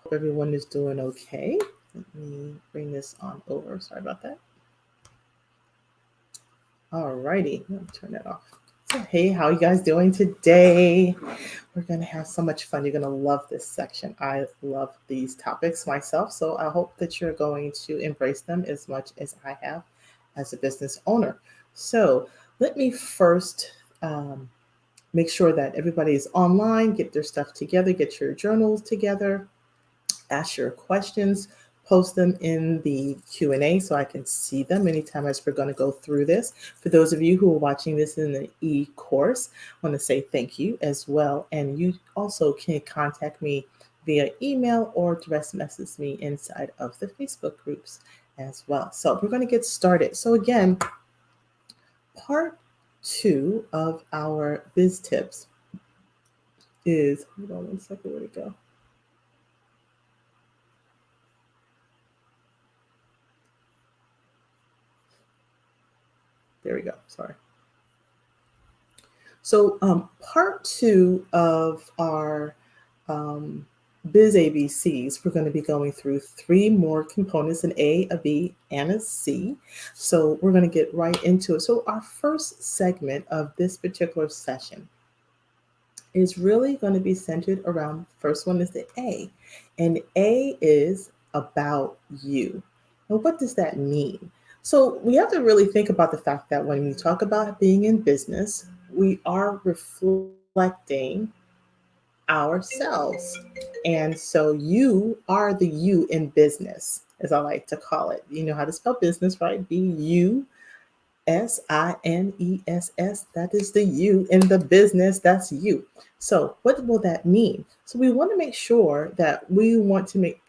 Hope everyone is doing okay. Let me bring this on over. Sorry about that. Alrighty, let me turn that off. So, hey, how you guys doing today? We're gonna have so much fun. You're gonna love this section. I love these topics myself, so I hope that you're going to embrace them as much as I have as a business owner. So, let me first make sure that everybody is online, get their stuff together, get your journals together, ask your questions, post them in the Q&A so I can see them anytime as we're going to go through this. For those of you who are watching this in the e-course, I want to say thank you as well. And you also can contact me via email or direct message me inside of the Facebook groups as well. So we're going to get started. So again, part 2 of our biz tips is, hold on one second, where'd it go? There we go. Sorry. So, part 2 of our um, Biz ABCs, we're going to be going through 3 more components, an A, a B, and a C. So, we're going to get right into it. So, our first segment of this particular session is really going to be centered around, first one is the A, and A is about you. Now, what does that mean? So we have to really think about the fact that when we talk about being in business, we are reflecting ourselves. And so you are the you in business, as I like to call it. You know how to spell business, right? BUSINESS. That is the you in the business. That's you. So, what will that mean? So, we want to make sure that we want to make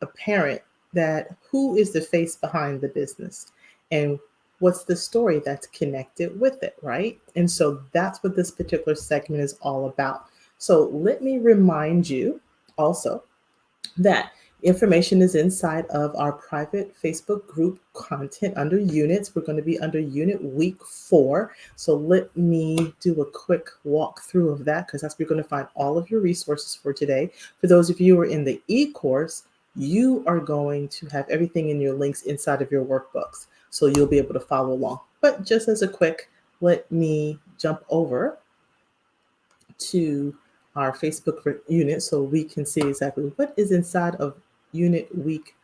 apparent that who is the face behind the business and what's the story that's connected with it, right? And so, that's what this particular segment is all about. So, let me remind you also that information is inside of our private Facebook group content under units. We're going to be under unit week 4. So let me do a quick walkthrough of that because that's where you're going to find all of your resources for today. For those of you who are in the e-course, you are going to have everything in your links inside of your workbooks. So you'll be able to follow along. But just as a quick, let me jump over to our Facebook unit so we can see exactly what is inside of unit week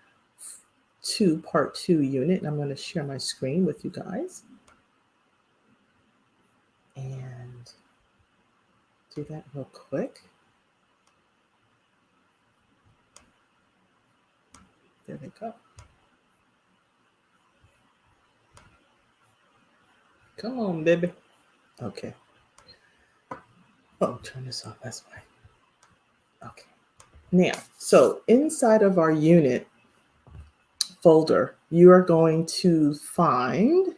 2, part 2 unit. And I'm going to share my screen with you guys and do that real quick. There we go. Come on, baby. Okay. Oh, turn this off. That's why. Okay. Now, so inside of our unit folder, you are going to find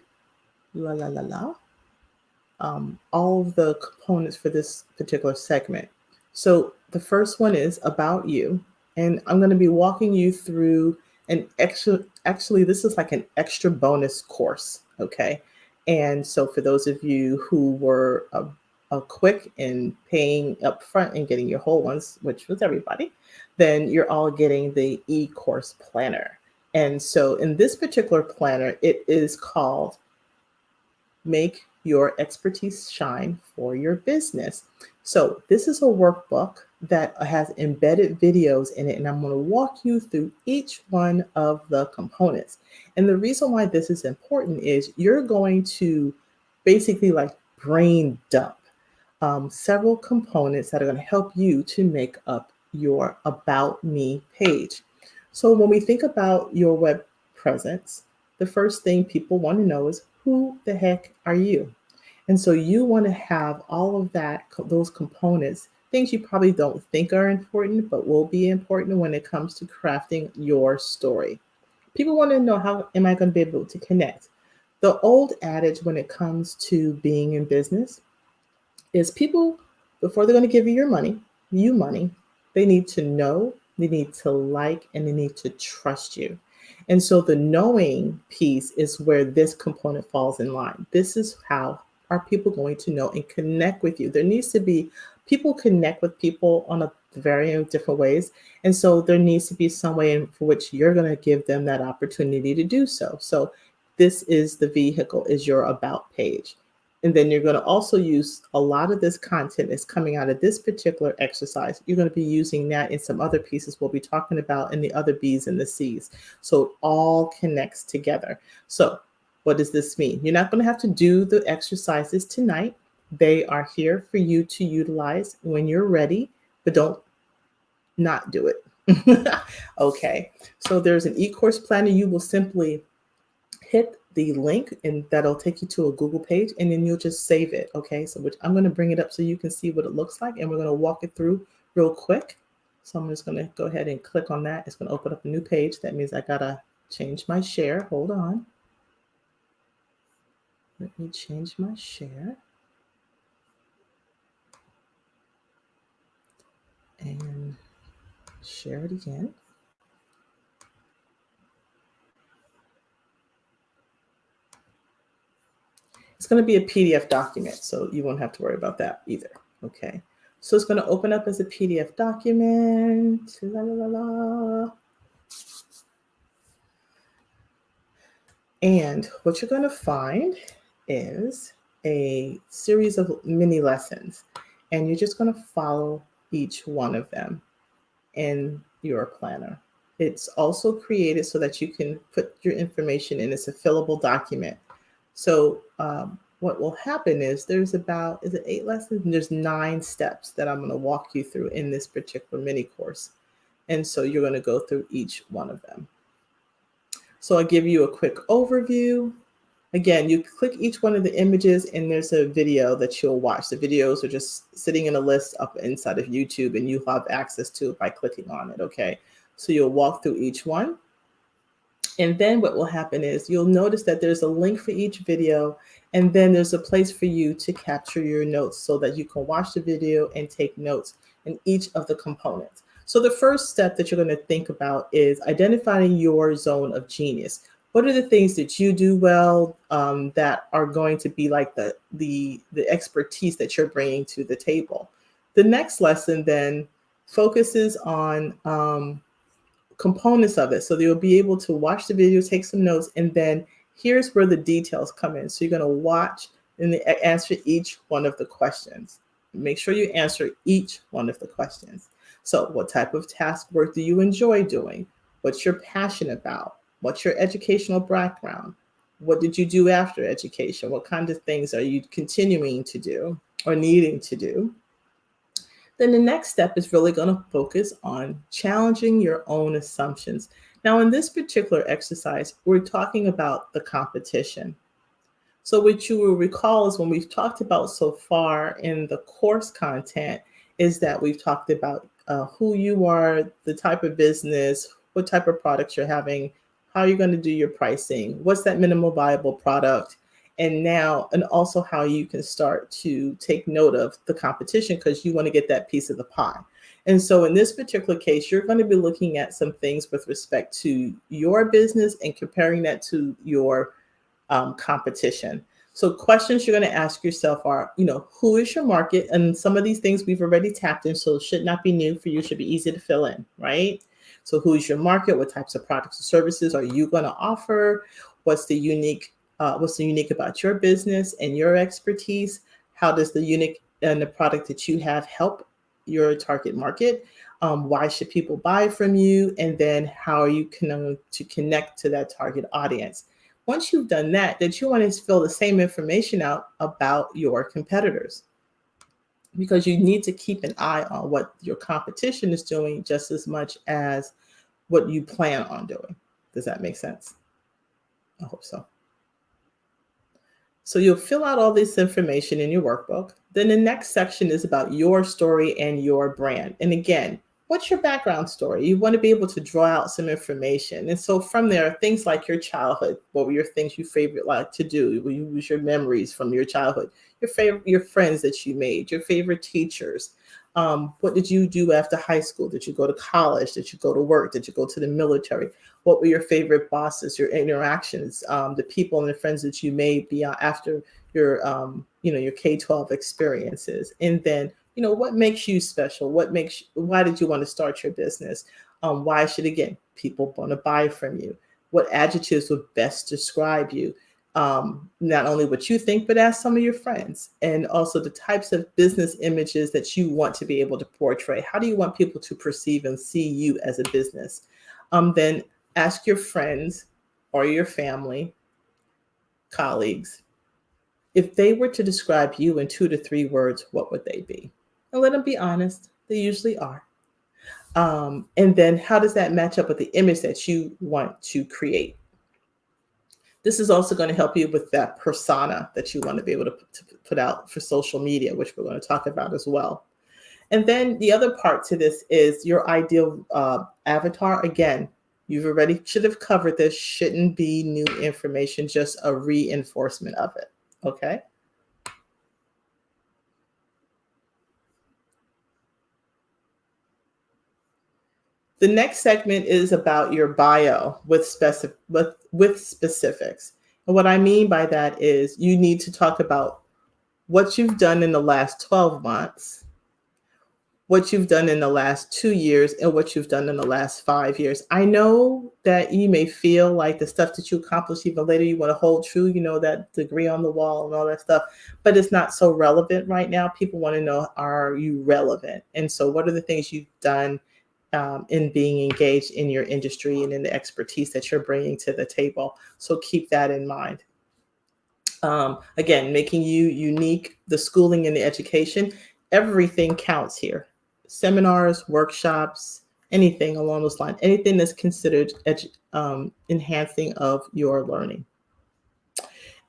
all of the components for this particular segment. So the first one is about you, and I'm going to be walking you through an extra. Actually, this is like an extra bonus course, okay? And so for those of you who were a quick in paying up front and getting your whole ones, which was everybody, then you're all getting the e-course planner. And so in this particular planner, it is called Make Your Expertise Shine for Your Business. So this is a workbook that has embedded videos in it, and I'm going to walk you through each one of the components. And the reason why this is important is you're going to basically like brain dump several components that are going to help you to make up your About Me page. So when we think about your web presence, the first thing people want to know is who the heck are you? And so you want to have all of that, those components, things you probably don't think are important, but will be important when it comes to crafting your story. People want to know, how am I going to be able to connect? The old adage when it comes to being in business is people, before they're going to give you money, they need to know, they need to like, and they need to trust you. And so the knowing piece is where this component falls in line. This is how are people going to know and connect with you. There needs to be people connect with people on a varying different ways. And so there needs to be some way in for which you're going to give them that opportunity to do so. So this is the vehicle, is your about page. And then you're going to also use a lot of this content is coming out of this particular exercise. You're going to be using that in some other pieces we'll be talking about in the other B's and the C's. So it all connects together. So what does this mean? You're not going to have to do the exercises tonight. They are here for you to utilize when you're ready, but don't not do it. Okay. So there's an e-course planner. You will simply hit the link and that'll take you to a Google page, and then you'll just save it. Okay. So I'm going to bring it up so you can see what it looks like, and we're going to walk it through real quick. So I'm just going to go ahead and click on that. It's going to open up a new page. That means I got to change my share. Hold on. Let me change my share. And share it again. It's going to be a PDF document, so you won't have to worry about that either. Okay. So it's going to open up as a PDF document. La, la, la, la. And what you're going to find is a series of mini lessons, and you're just going to follow each one of them in your planner. It's also created so that you can put your information in. It's a fillable document. So what will happen is there's about, is it 8 lessons? And there's 9 steps that I'm going to walk you through in this particular mini course. And so you're going to go through each one of them. So I'll give you a quick overview. Again, you click each one of the images and there's a video that you'll watch. The videos are just sitting in a list up inside of YouTube, and you have access to it by clicking on it, okay? So you'll walk through each one. And then what will happen is you'll notice that there's a link for each video, and then there's a place for you to capture your notes so that you can watch the video and take notes in each of the components. So the first step that you're going to think about is identifying your zone of genius. What are the things that you do well that are going to be like the expertise that you're bringing to the table? The next lesson then focuses on components of it. So you'll be able to watch the video, take some notes, and then here's where the details come in. So you're going to watch and answer each one of the questions. Make sure you answer each one of the questions. So what type of task work do you enjoy doing? What's your passion about? What's your educational background? What did you do after education? What kind of things are you continuing to do or needing to do? Then the next step is really going to focus on challenging your own assumptions. Now, in this particular exercise, we're talking about the competition. So what you will recall is when we've talked about so far in the course content is that we've talked about who you are, the type of business, what type of products you're having, how you're going to do your pricing, what's that minimal viable product, and also how you can start to take note of the competition because you want to get that piece of the pie. And so in this particular case, you're going to be looking at some things with respect to your business and comparing that to your competition. So questions you're going to ask yourself are, who is your market? And some of these things we've already tapped in, so it should not be new for you. It should be easy to fill in, right? So who is your market? What types of products or services are you going to offer? What's the unique about your business and your expertise? How does the unique and the product that you have help your target market? Why should people buy from you? And then how are you to connect to that target audience? Once you've done that, you want to fill the same information out about your competitors, because you need to keep an eye on what your competition is doing just as much as what you plan on doing. Does that make sense? I hope so. So you'll fill out all this information in your workbook. Then the next section is about your story and your brand. And again, what's your background story? You want to be able to draw out some information. And so from there, things like your childhood, what were your things you favorite like to do? Will you use your memories from your childhood, your friends that you made, your favorite teachers? What did you do after high school? Did you go to college? Did you go to work? Did you go to the military? What were your favorite bosses, your interactions, the people and the friends that you made beyond after your, your K-12 experiences? And then what makes you special? Why did you want to start your business? Why should, again, people want to buy from you? What adjectives would best describe you? Not only what you think, but ask some of your friends. And also the types of business images that you want to be able to portray. How do you want people to perceive and see you as a business? Then ask your friends or your family, colleagues, if they were to describe you in 2 to 3 words, what would they be? And let them be honest. They usually are. And then how does that match up with the image that you want to create? This is also going to help you with that persona that you want to be able to put out for social media, which we're going to talk about as well. And then the other part to this is your ideal avatar. Again, you've already should have covered this, shouldn't be new information, just a reinforcement of it. Okay. The next segment is about your bio with specifics. And what I mean by that is you need to talk about what you've done in the last 12 months, what you've done in the last 2 years, and what you've done in the last 5 years. I know that you may feel like the stuff that you accomplish even later, you want to hold true, that degree on the wall and all that stuff, but it's not so relevant right now. People want to know, are you relevant? And so what are the things you've done in being engaged in your industry and in the expertise that you're bringing to the table? So keep that in mind. Again, making you unique, the schooling and the education, everything counts here. Seminars, workshops, anything along those lines, anything that's considered enhancing of your learning.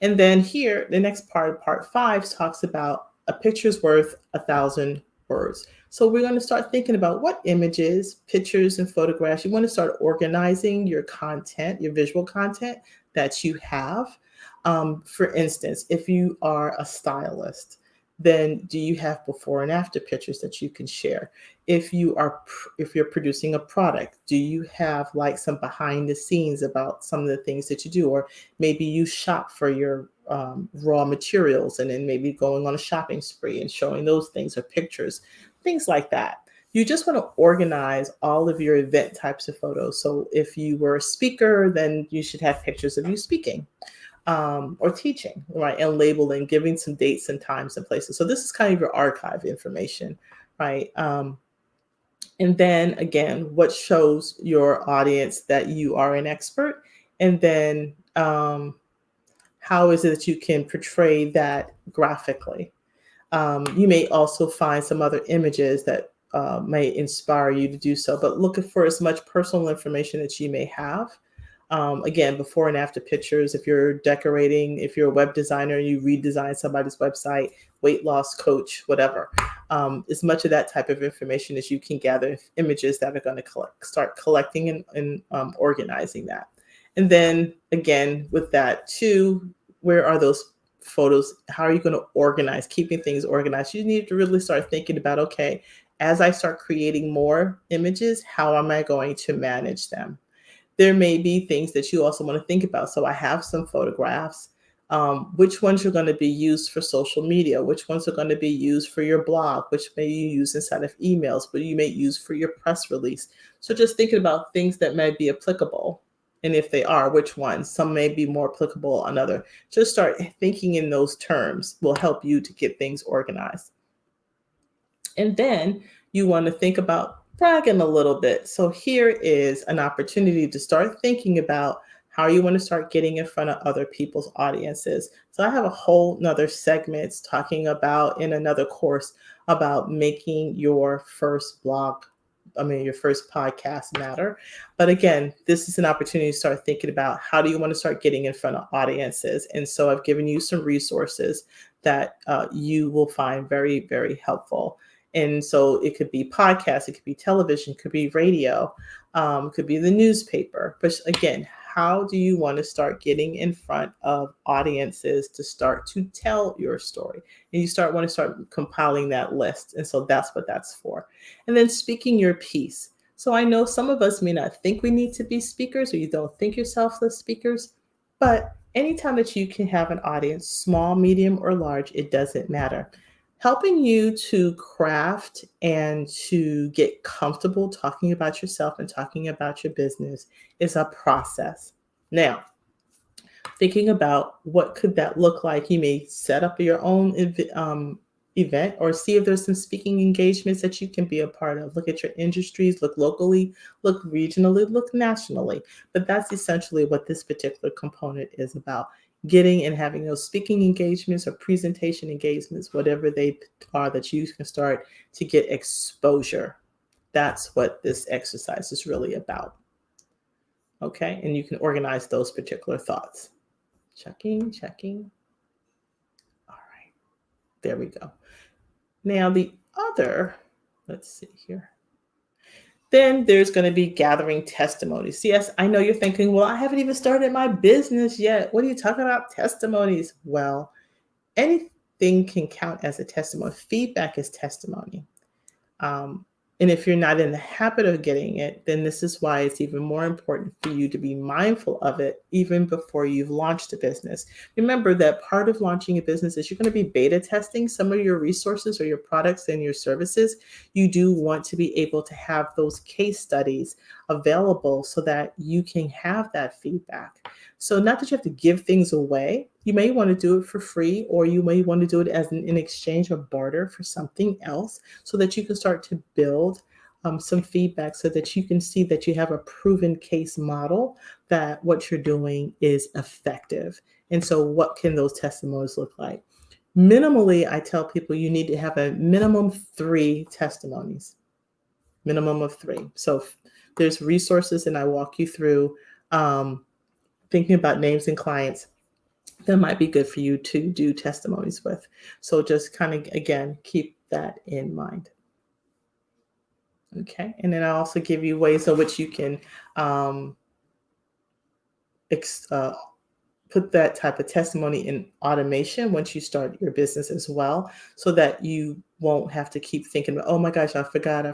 And then here, the next part 5, talks about a picture's worth 1,000 words. So we're going to start thinking about what images, pictures, and photographs you want to start organizing your content, your visual content that you have. For instance, if you are a stylist, then do you have before and after pictures that you can share? If you're producing a product, do you have like some behind the scenes about some of the things that you do? Or maybe you shop for your raw materials and then maybe going on a shopping spree and showing those things, or pictures, things like that. You just want to organize all of your event types of photos. So if you were a speaker, then you should have pictures of you speaking. Or teaching, right? And labeling, giving some dates and times and places. So this is kind of your archive information, right? And then again, what shows your audience that you are an expert? And then how is it that you can portray that graphically? You may also find some other images that may inspire you to do so, but look for as much personal information that you may have. Again, before and after pictures, if you're decorating, if you're a web designer, you redesign somebody's website, weight loss coach, whatever, as much of that type of information as you can gather, images that are going to start collecting and organizing that. And then again, with that too, where are those photos? How are you going to organize, keeping things organized? You need to really start thinking about, okay, as I start creating more images, how am I going to manage them? There may be things that you also want to think about. So I have some photographs. Which ones are going to be used for social media? Which ones are going to be used for your blog? Which may you use inside of emails, but you may use for your press release. So just thinking about things that may be applicable. And if they are, which ones? Some may be more applicable on other. Just start thinking in those terms will help you to get things organized. And then you want to think about bragging a little bit. So here is an opportunity to start thinking about how you want to start getting in front of other people's audiences. So I have a whole nother segments talking about in another course about making your first your first podcast matter. But again, this is an opportunity to start thinking about how do you want to start getting in front of audiences. And so I've given you some resources that you will find very, very helpful. And so it could be podcasts, it could be television, it could be radio, it could be the newspaper. But again, how do you want to start getting in front of audiences to start to tell your story? And you want to start compiling that list. And so that's what that's for. And then speaking your piece. So I know some of us may not think we need to be speakers, or you don't think yourself as speakers, but anytime that you can have an audience, small, medium, or large, it doesn't matter. Helping you to craft and to get comfortable talking about yourself and talking about your business is a process. Now, thinking about what could that look like, you may set up your own event or see if there's some speaking engagements that you can be a part of. Look at your industries, look locally, look regionally, look nationally. But that's essentially what this particular component is about, getting and having those speaking engagements or presentation engagements, whatever they are, that you can start to get exposure. That's what this exercise is really about. Okay, and you can organize those particular thoughts. Checking, checking. All right, there we go. Now the other, let's see here. Then there's going to be gathering testimonies. Yes, I know you're thinking, well, I haven't even started my business yet. What are you talking about testimonies? Well, anything can count as a testimony. Feedback is testimony. Um, and if you're not in the habit of getting it, then this is why it's even more important for you to be mindful of it even before you've launched a business. Remember that part of launching a business is you're going to be beta testing some of your resources or your products and your services. You do want to be able to have those case studies available so that you can have that feedback. So not that you have to give things away. You may want to do it for free, or you may want to do it as in exchange or barter for something else, so that you can start to build some feedback so that you can see that you have a proven case model that what you're doing is effective. And so what can those testimonies look like? Minimally, I tell people you need to have a minimum 3 testimonies, minimum of 3. So there's resources, and I walk you through thinking about names and clients that might be good for you to do testimonies with. So just kind of, again, keep that in mind. Okay. And then I also give you ways in which you can um, ex- uh, put that type of testimony in automation once you start your business as well, so that you won't have to keep thinking, oh my gosh, I forgot.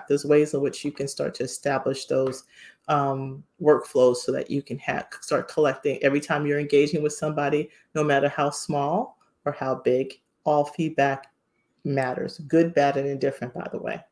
There's ways in which you can start to establish those workflows so that you can start collecting every time you're engaging with somebody, no matter how small or how big. All feedback matters, good, bad, and indifferent, by the way.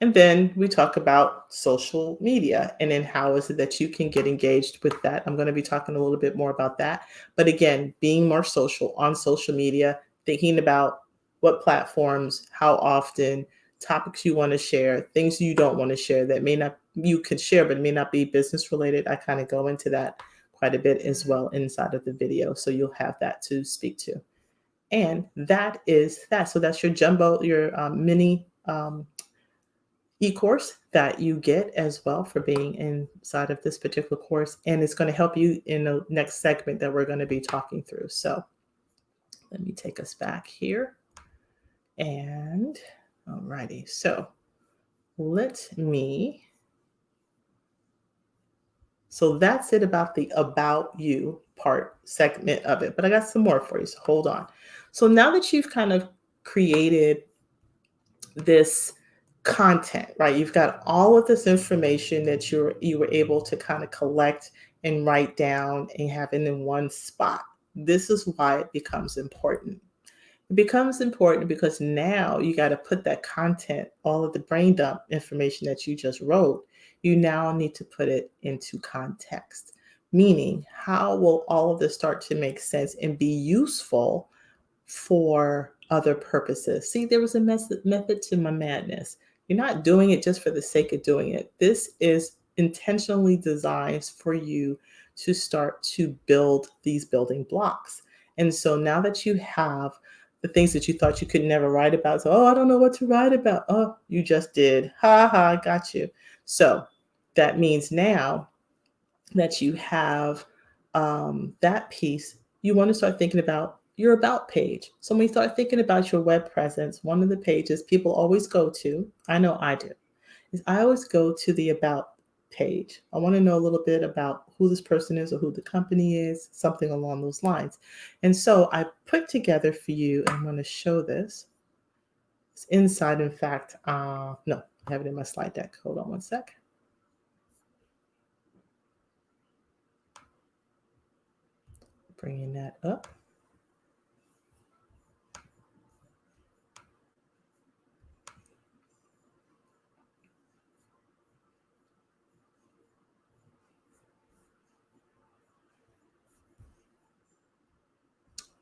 And then we talk about social media, and then how is it that you can get engaged with that. I'm going to be talking a little bit more about that. But again, being more social on social media, thinking about what platforms, how often, topics you want to share, things you don't want to share that may not, you could share, but may not be business related. I kind of go into that quite a bit as well inside of the video. So you'll have that to speak to. And that is that. So that's your jumbo, your mini e-course that you get as well for being inside of this particular course, and it's going to help you in the next segment that we're going to be talking through. So let me take us back here, and alrighty, so so that's it about the about you part segment of it, but I got some more for you, so hold on. So now that you've kind of created this content, right? You've got all of this information that you were able to kind of collect and write down and have it in one spot. This is why it becomes important. It becomes important because now you got to put that content, all of the brain dump information that you just wrote, you now need to put it into context. Meaning, how will all of this start to make sense and be useful for other purposes? See, there was a method to my madness. You're not doing it just for the sake of doing it. This is intentionally designed for you to start to build these building blocks. And so now that you have the things that you thought you could never write about, so, oh, I don't know what to write about. Oh, you just did. Ha ha, got you. So that means now that you have that piece, you want to start thinking about your about page. So when you start thinking about your web presence, one of the pages people always go to, I know I do, is I always go to the about page. I want to know a little bit about who this person is or who the company is, something along those lines. And so I put together for you, I'm going to show this. It's inside, in fact, no, I have it in my slide deck. Hold on one sec. Bringing that up.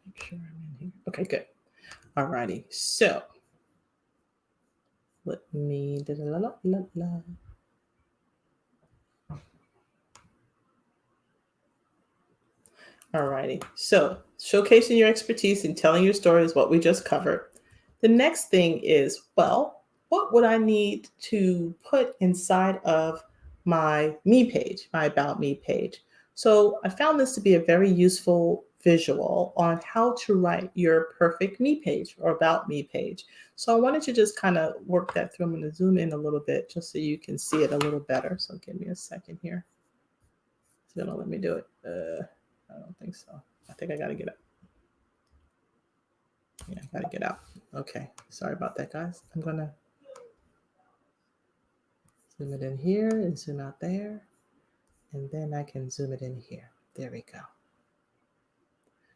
Make sure I'm in here. Okay, good. All righty. So let me. All righty. So showcasing your expertise and telling your story is what we just covered. The next thing is, well, what would I need to put inside of my me page, my about me page? So I found this to be a very useful visual on how to write your perfect me page or about me page. So I wanted to just kind of work that through. I'm going to zoom in a little bit just so you can see it a little better. So give me a second here. It's going to let me do it. I don't think so. I think I got to get up. Yeah, I got to get out. Okay. Sorry about that, guys. I'm going to zoom it in here and zoom out there. And then I can zoom it in here. There we go.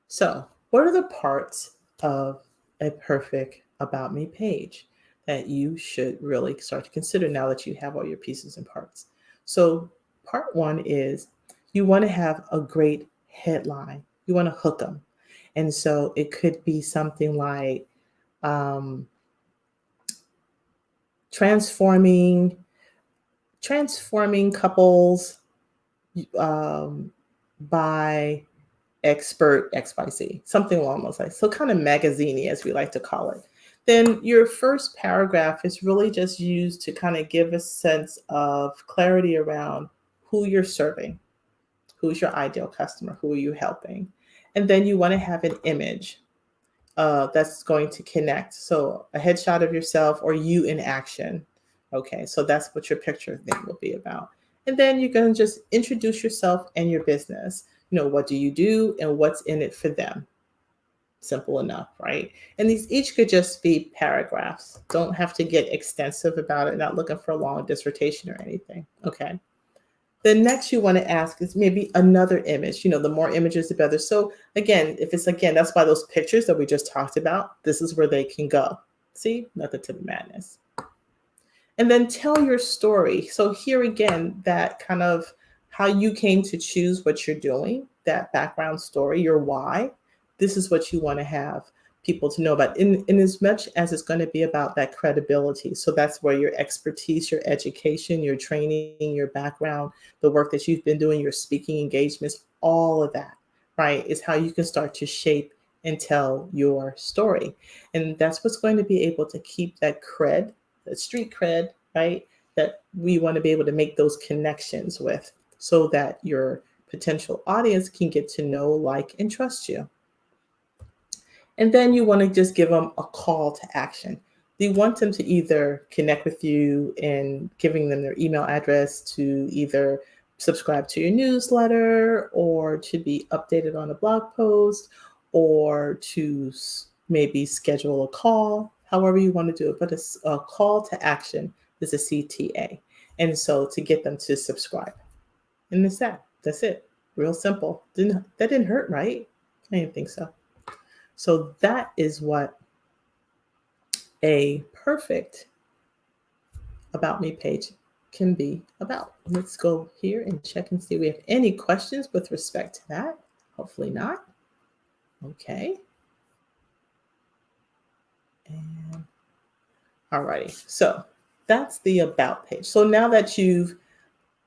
So, what are the parts of a perfect About Me page that you should really start to consider now that you have all your pieces and parts? So, part one is you want to have a great headline, you want to hook them. And so, it could be something like, um, transforming couples um, by expert XYZ, something along those lines. So kind of magazine as we like to call it. Then your first paragraph is really just used to kind of give a sense of clarity around who you're serving, who's your ideal customer, who are you helping. And then you want to have an image that's going to connect. So a headshot of yourself or you in action. Okay, so that's what your picture thing will be about. And then you're going to just introduce yourself and your business. You know, what do you do and what's in it for them? Simple enough, right? And these each could just be paragraphs. Don't have to get extensive about it, not looking for a long dissertation or anything. Okay. The next you want to ask is maybe another image. You know, the more images, the better. So again, if it's again, that's why those pictures that we just talked about, this is where they can go. See, method to the madness. And then tell your story. So here again, that kind of how you came to choose what you're doing, that background story, your why. This is what you want to have people to know about in as much as it's going to be about that credibility. So that's where your expertise, your education, your training, your background, the work that you've been doing, your speaking engagements, all of that, right, is how you can start to shape and tell your story. And that's what's going to be able to keep that cred, that street cred, right, that we want to be able to make those connections with so that your potential audience can get to know, like, and trust you. And then you want to just give them a call to action. You want them to either connect with you and giving them their email address to either subscribe to your newsletter or to be updated on a blog post or to maybe schedule a call, however you want to do it. But a call to action is a CTA. And so to get them to subscribe. And it's that. That's it. Real simple. That didn't hurt, right? I didn't think so. So that is what a perfect About Me page can be about. Let's go here and check and see if we have any questions with respect to that. Hopefully not. Okay. And alrighty. So that's the About page. So now that you've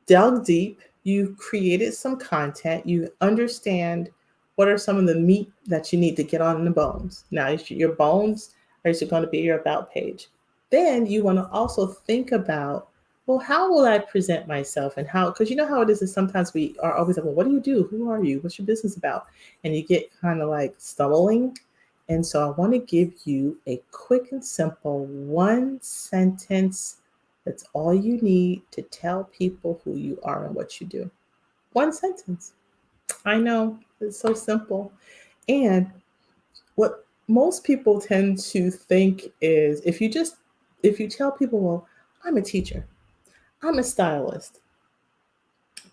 dug deep, you've created some content, you understand what are some of the meat that you need to get on the bones. Now, your bones are going to be your About page. Then you want to also think about, well, how will I present myself and how, because you know how it is sometimes we are always like, well, what do you do? Who are you? What's your business about? And you get kind of like stumbling. And so I want to give you a quick and simple one sentence. That's all you need to tell people who you are and what you do. One sentence. I know, it's so simple. And what most people tend to think is if you tell people, well, I'm a teacher, I'm a stylist,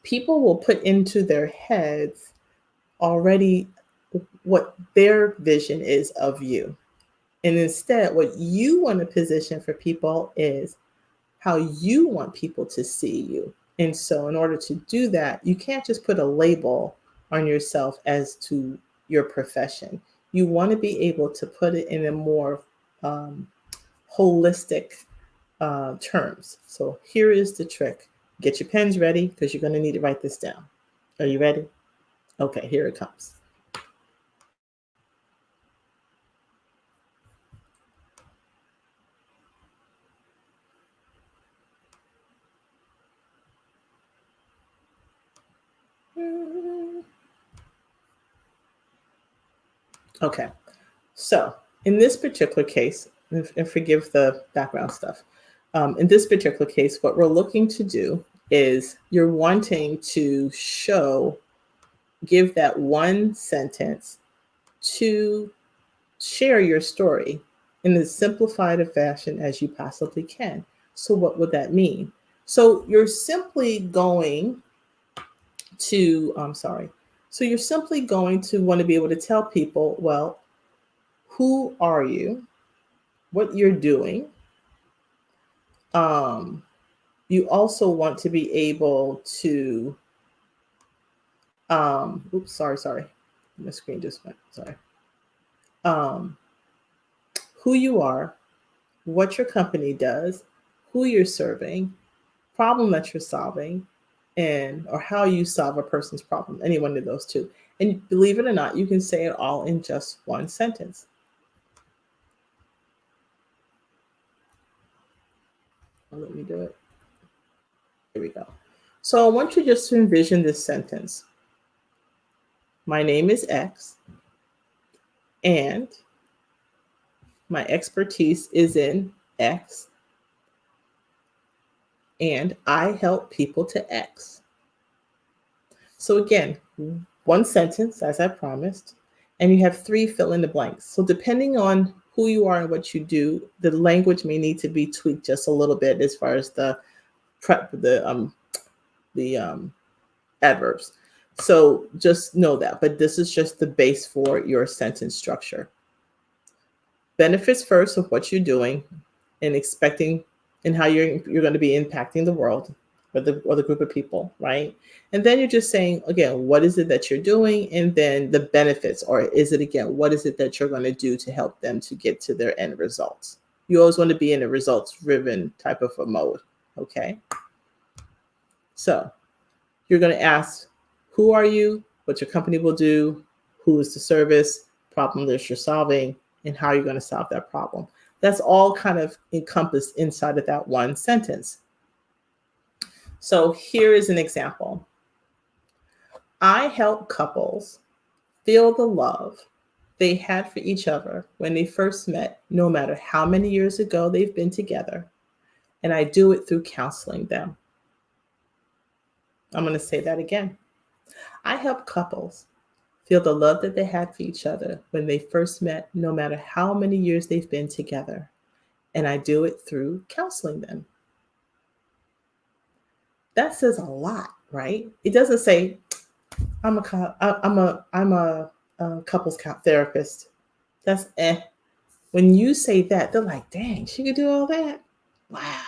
people will put into their heads already what their vision is of you. And instead, what you want to position for people is how you want people to see you. And so, in order to do that, you can't just put a label on yourself as to your profession. You want to be able to put it in a more holistic terms. So, here is the trick. Get your pens ready because you're going to need to write this down. Are you ready? Okay, here it comes. Okay, so in this particular case, and forgive the background stuff, in this particular case, what we're looking to do is you're wanting to give that one sentence to share your story in as simplified a fashion as you possibly can. So, what would that mean? So, you're simply going to, I'm sorry. So, you're simply going to want to be able to tell people, well, who are you? What you're doing. You also want to be able to, oops, sorry. My screen just went, sorry. Who you are, what your company does, who you're serving, problem that you're solving, and or how you solve a person's problem, any one of those two. And believe it or not, you can say it all in just one sentence. Let me do it. Here we go. So I want you just to envision this sentence. My name is X, and my expertise is in X, and I help people to X. So again, one sentence, as I promised, and you have 3 fill in the blanks. So depending on who you are and what you do, the language may need to be tweaked just a little bit as far as the adverbs. So just know that, but this is just the base for your sentence structure. Benefits first of what you're doing and expecting and how you're going to be impacting the world or the group of people, right? And then you're just saying, again, what is it that you're doing? And then the benefits, or is it, again, what is it that you're going to do to help them to get to their end results? You always want to be in a results-driven type of a mode, okay? So you're going to ask, who are you? What your company will do? Who is the service? Problem that you're solving? And how you're going to solve that problem. That's all kind of encompassed inside of that one sentence. So here is an example. I help couples feel the love they had for each other when they first met, no matter how many years ago they've been together. And I do it through counseling them. I'm going to say that again. I help couples feel the love that they had for each other when they first met, no matter how many years they've been together. And I do it through counseling them. That says a lot, right? It doesn't say, I'm a couples therapist. That's When you say that, they're like, dang, she could do all that. Wow.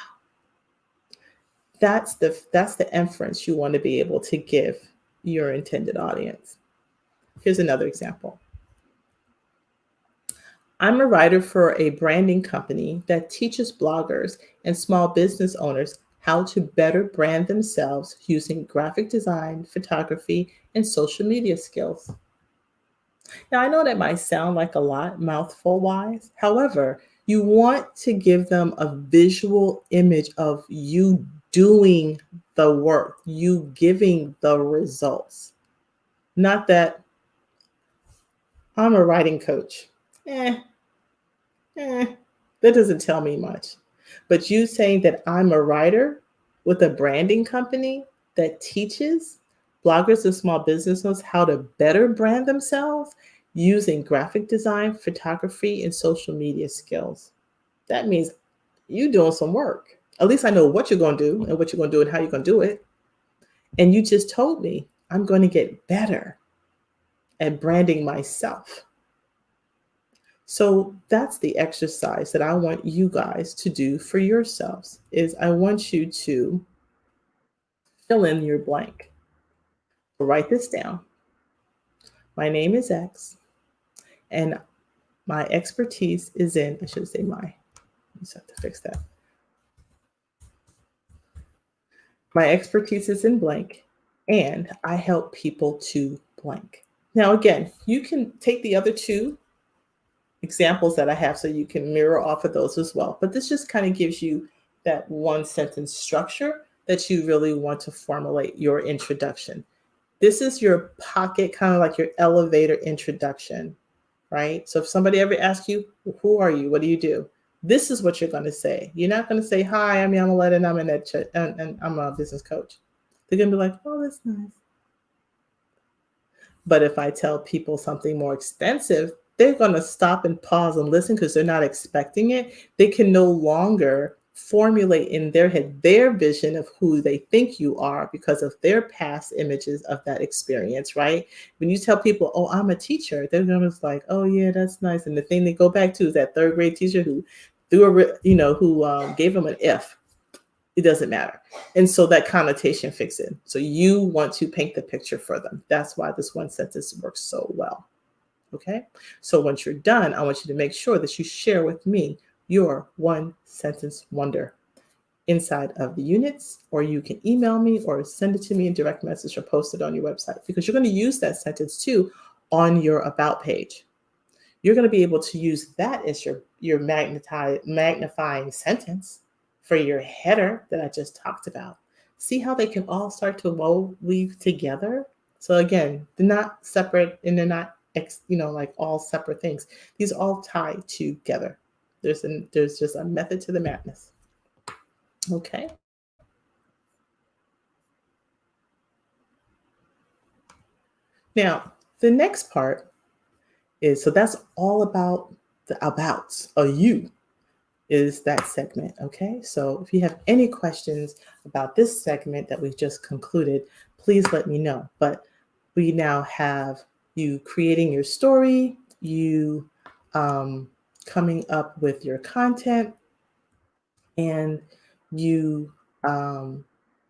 That's the inference you want to be able to give your intended audience. Here's another example. I'm a writer for a branding company that teaches bloggers and small business owners how to better brand themselves using graphic design, photography, and social media skills. Now, I know that might sound like a lot, mouthful wise. However, you want to give them a visual image of you doing the work, you giving the results. Not that I'm a writing coach. That doesn't tell me much. But you saying that I'm a writer with a branding company that teaches bloggers and small business owners how to better brand themselves using graphic design, photography, and social media skills. That means you doing some work. At least I know what you're going to do and what you're going to do and how you're going to do it. And you just told me I'm going to get better. at branding myself. So that's the exercise that I want you guys to do for yourselves is I want you to fill in your blank. Write this down. My name is X, and my expertise is in, I should say my, I just have to fix that. My expertise is in blank, and I help people to blank. Now, again, you can take the other two examples that I have so you can mirror off of those as well. But this just kind of gives you that one sentence structure that you really want to formulate your introduction. This is your pocket, kind of like your elevator introduction, right? So if somebody ever asks you, who are you? What do you do? This is what you're going to say. You're not going to say, hi, I'm Yamiletta and I'm and I'm a business coach. They're going to be like, oh, that's nice. But if I tell people something more extensive, they're going to stop and pause and listen because they're not expecting it. They can no longer formulate in their head their vision of who they think you are because of their past images of that experience, right? When you tell people, oh, I'm a teacher, they're going to be like, oh, yeah, that's nice. And the thing they go back to is that third grade teacher who gave them an F. It doesn't matter. And so that connotation fixes in. So you want to paint the picture for them. That's why this one sentence works so well. Okay. So once you're done, I want you to make sure that you share with me your one sentence wonder inside of the units, or you can email me or send it to me in direct message or post it on your website because you're going to use that sentence too on your about page. You're going to be able to use that as your magnifying sentence for your header that I just talked about. See how they can all start to weave together? So again, they're not separate and they're not like all separate things. These all tie together. There's just a method to the madness. Okay. Now, the next part is, so that's all about the abouts, a you is that segment. Okay. So if you have any questions about this segment that we've just concluded, please let me know. But we now have you creating your story, you coming up with your content, and you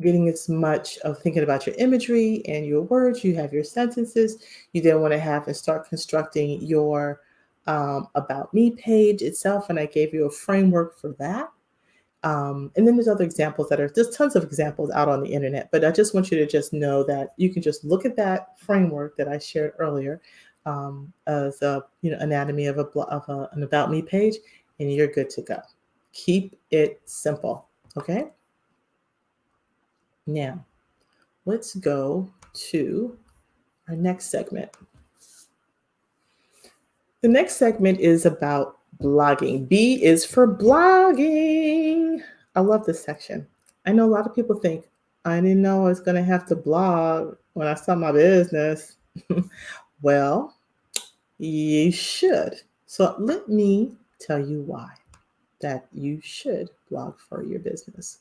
getting as much of thinking about your imagery and your words. You have your sentences. You then want to have and start constructing your about me page itself. And I gave you a framework for that. And then there's other examples there's tons of examples out on the internet, but I just want you to just know that you can just look at that framework that I shared earlier as a anatomy of an about me page, and you're good to go. Keep it simple. Okay. Now, let's go to our next segment. The next segment is about blogging. B is for blogging. I love this section. I know a lot of people think, I didn't know I was going to have to blog when I start my business. Well, you should. So let me tell you why that you should blog for your business.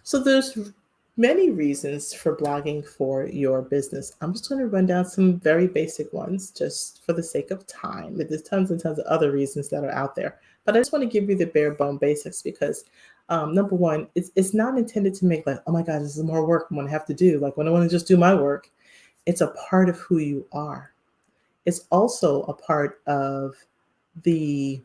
So there's many reasons for blogging for your business. I'm just going to run down some very basic ones just for the sake of time. But there's tons and tons of other reasons that are out there. But I just want to give you the bare bone basics because number one, it's not intended to make like, oh my God, this is more work I'm going to have to do. Like when I want to just do my work, it's a part of who you are. It's also a part of the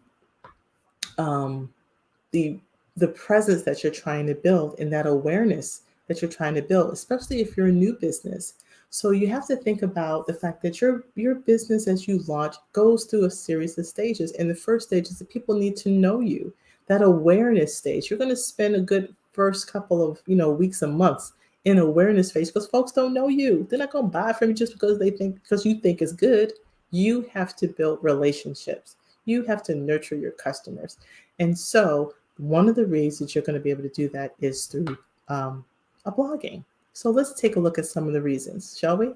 presence that you're trying to build and that awareness that you're trying to build, especially if you're a new business. So you have to think about the fact that your business as you launch goes through a series of stages. And the first stage is that people need to know you. That awareness stage, you're going to spend a good first couple of weeks and months in awareness phase because folks don't know you. They're not going to buy from you just because you think it's good. You have to build relationships. You have to nurture your customers. And so one of the ways that you're going to be able to do that is through a blogging. So let's take a look at some of the reasons, shall we?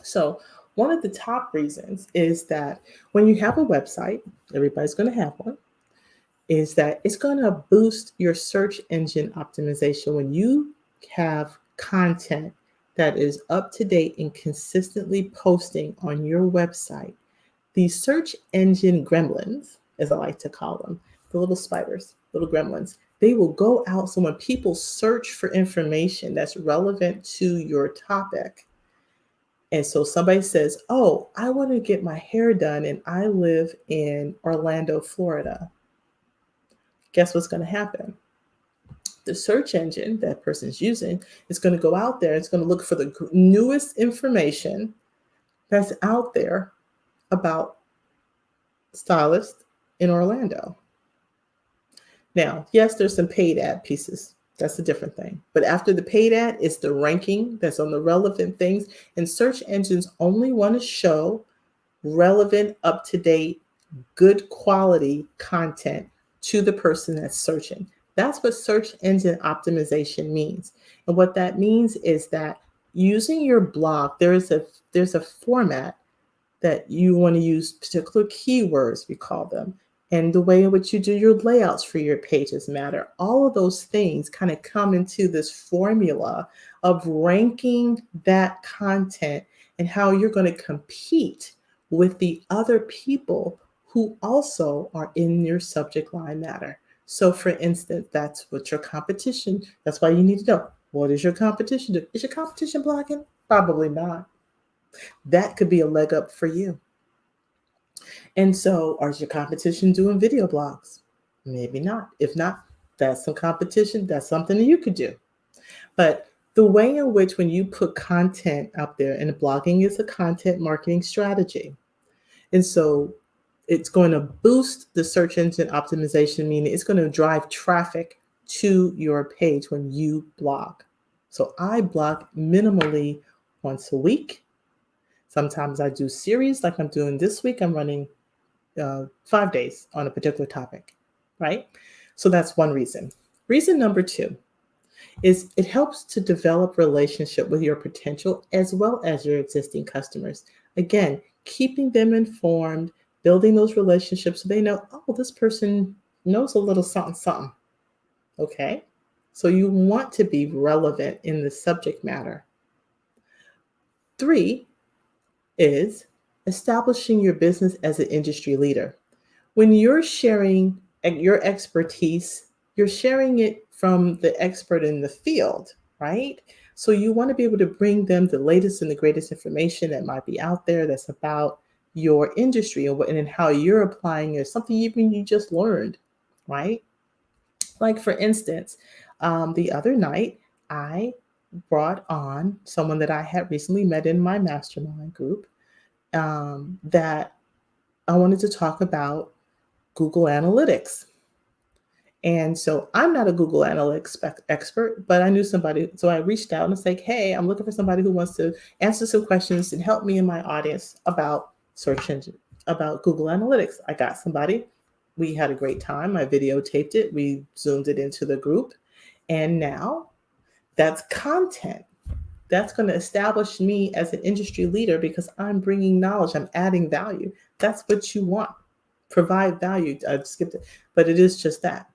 So one of the top reasons is that when you have a website, everybody's going to have one, is that it's going to boost your search engine optimization when you have content that is up to date and consistently posting on your website, the search engine gremlins, as I like to call them, the little spiders, little gremlins, they will go out. So when people search for information that's relevant to your topic, and so somebody says, oh, I want to get my hair done and I live in Orlando, Florida. Guess what's going to happen? The search engine that person's using is going to go out there. It's going to look for the newest information that's out there about stylists in Orlando. Now, yes, there's some paid ad pieces. That's a different thing. But after the paid ad, it's the ranking that's on the relevant things. And search engines only want to show relevant, up-to-date, good quality content to the person that's searching. That's what search engine optimization means. And what that means is that using your blog, there's a format that you want to use, particular keywords, we call them, and the way in which you do your layouts for your pages matter. All of those things kind of come into this formula of ranking that content and how you're going to compete with the other people who also are in your subject line matter. So for instance, that's what your competition, that's why you need to know, what is your competition do? Is your competition blogging? Probably not. That could be a leg up for you. And so, are your competition doing video blogs? Maybe not. If not, that's some competition. That's something that you could do. But the way in which when you put content out there, and blogging is a content marketing strategy. And so it's going to boost the search engine optimization, meaning it's going to drive traffic to your page when you blog. So I blog minimally once a week. Sometimes I do series like I'm doing this week. I'm running 5 days on a particular topic, right? So that's one reason. Reason number two is it helps to develop relationship with your potential as well as your existing customers. Again, keeping them informed, building those relationships so they know, oh, this person knows a little something, something. Okay? So you want to be relevant in the subject matter. 3 is establishing your business as an industry leader. When you're sharing your expertise, you're sharing it from the expert in the field, right? So you want to be able to bring them the latest and the greatest information that might be out there that's about your industry and how you're applying it, something even you just learned, right? Like for instance, the other night, I brought on someone that I had recently met in my mastermind group that I wanted to talk about Google Analytics. And so I'm not a Google Analytics expert, but I knew somebody. So I reached out and was like, hey, I'm looking for somebody who wants to answer some questions and help me and my audience about search engine, about Google Analytics. I got somebody. We had a great time. I videotaped it. We zoomed it into the group. And now that's content. That's going to establish me as an industry leader because I'm bringing knowledge. I'm adding value. That's what you want. Provide value. I skipped it, but it is just that.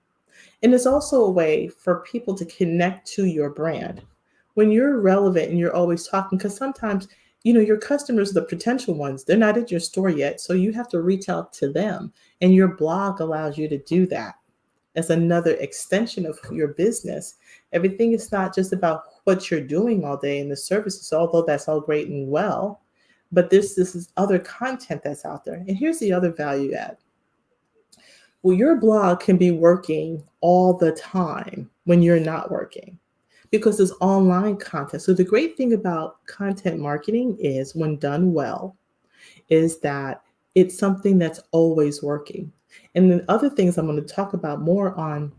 And it's also a way for people to connect to your brand. When you're relevant and you're always talking, because sometimes, your customers, the potential ones, they're not at your store yet. So you have to reach out to them. And your blog allows you to do that as another extension of your business. Everything is not just about what you're doing all day in the services, although that's all great and well, but this is other content that's out there. And here's the other value add. Well, your blog can be working all the time when you're not working because it's online content. So the great thing about content marketing is when done well, is that it's something that's always working. And then other things I'm going to talk about more on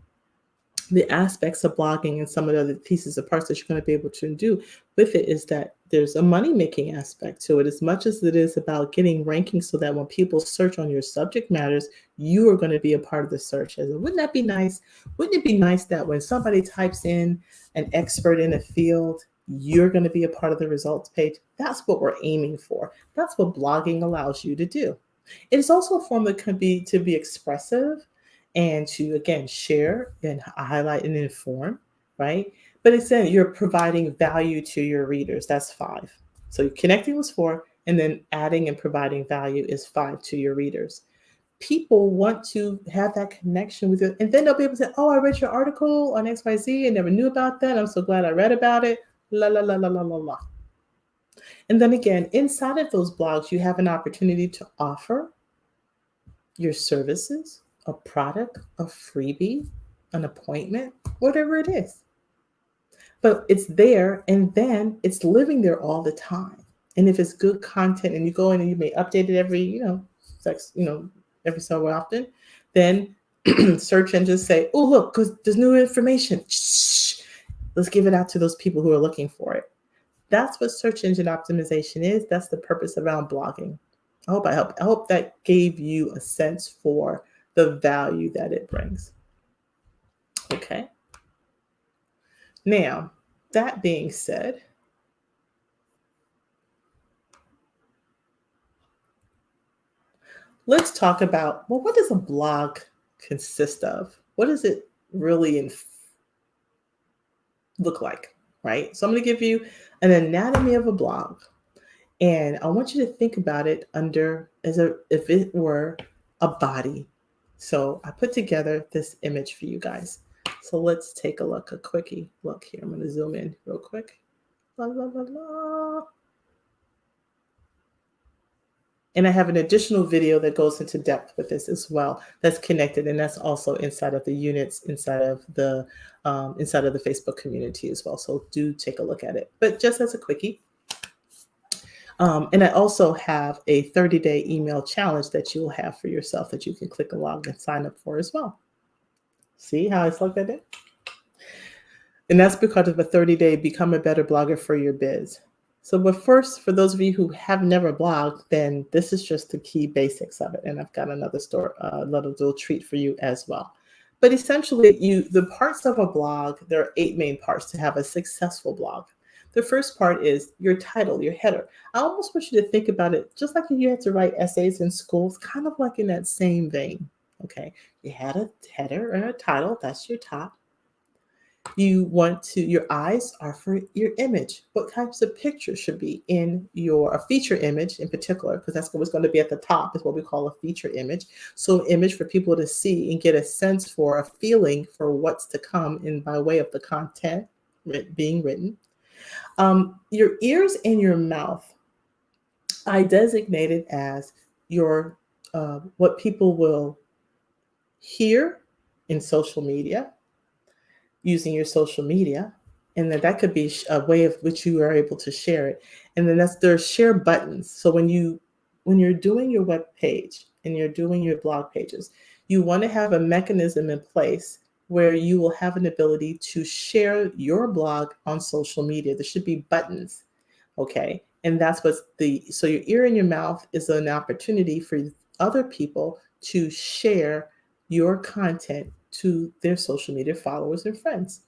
the aspects of blogging and some of the other pieces of parts that you're going to be able to do with it is that there's a money-making aspect to it as much as it is about getting rankings so that when people search on your subject matters, you are going to be a part of the search. Wouldn't that be nice? Wouldn't it be nice that when somebody types in an expert in a field, you're going to be a part of the results page? That's what we're aiming for. That's what blogging allows you to do. It is also a form that can be to be expressive and to, again, share and highlight and inform, right? But it's saying you're providing value to your readers. That's 5. So connecting was 4, and then adding and providing value is 5 to your readers. People want to have that connection with you, and then they'll be able to say, "Oh, I read your article on XYZ. I never knew about that. I'm so glad I read about it." La la la la la la la. And then again, inside of those blogs, you have an opportunity to offer your services, a product, a freebie, an appointment, whatever it is. But it's there, and then it's living there all the time. And if it's good content and you go in and you may update it every, every so often, then search engines say, "Oh, look, because there's new information. Shh, let's give it out to those people who are looking for it." That's what search engine optimization is. That's the purpose around blogging. I hope that gave you a sense for the value that it brings. Okay. Now, that being said, let's talk about, well, what does a blog consist of? What does it really look like, right? So I'm going to give you an anatomy of a blog, and I want you to think about it if it were a body. So I put together this image for you guys. So let's take a quickie look here. I'm going to zoom in real quick. La, la, la, la. And I have an additional video that goes into depth with this as well. That's connected, and that's also inside of the units, inside of the Facebook community as well. So do take a look at it. But just as a quickie, and I also have a 30-day email challenge that you will have for yourself that you can click along and sign up for as well. See how I slugged that in? And that's because of a 30-day Become a Better Blogger for Your Biz. So, but first, for those of you who have never blogged, then this is just the key basics of it. And I've got another little treat for you as well. But essentially, the parts of a blog, there are 8 main parts to have a successful blog. The first part is your title, your header. I almost want you to think about it just like you had to write essays in school. It's kind of like in that same vein. Okay, you had a header and a title. That's your top. Your eyes are for your image. What types of pictures should be in a feature image in particular, because that's what's going to be at the top, is what we call a feature image. So an image for people to see and get a sense for, a feeling for what's to come in by way of the content being written. Your ears and your mouth, I designated as what people will hear in social media, using your social media, and that could be a way of which you are able to share it. And then there's share buttons. So when you're doing your web page and you're doing your blog pages, you want to have a mechanism in place where you will have an ability to share your blog on social media. There should be buttons, okay? And that's so your ear and your mouth is an opportunity for other people to share your content to their social media followers and friends.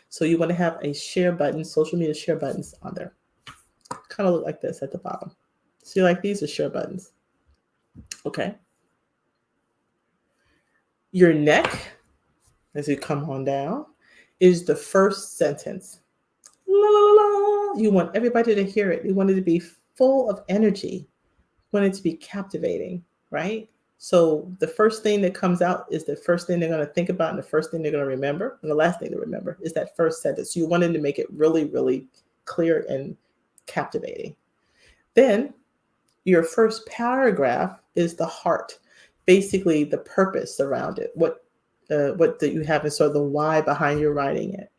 So you want to have a share button, social media share buttons on there. Kind of look like this at the bottom. So these are share buttons. Okay. Your neck, as you come on down, is the first sentence. La, la, la. You want everybody to hear it. You want it to be full of energy. You want it to be captivating, right? So the first thing that comes out is the first thing they're going to think about, and the first thing they're going to remember, and the last thing to remember is that first sentence. You wanted to make it really, really clear and captivating. Then your first paragraph is the heart, basically the purpose around it, what you have is sort of the why behind your writing it.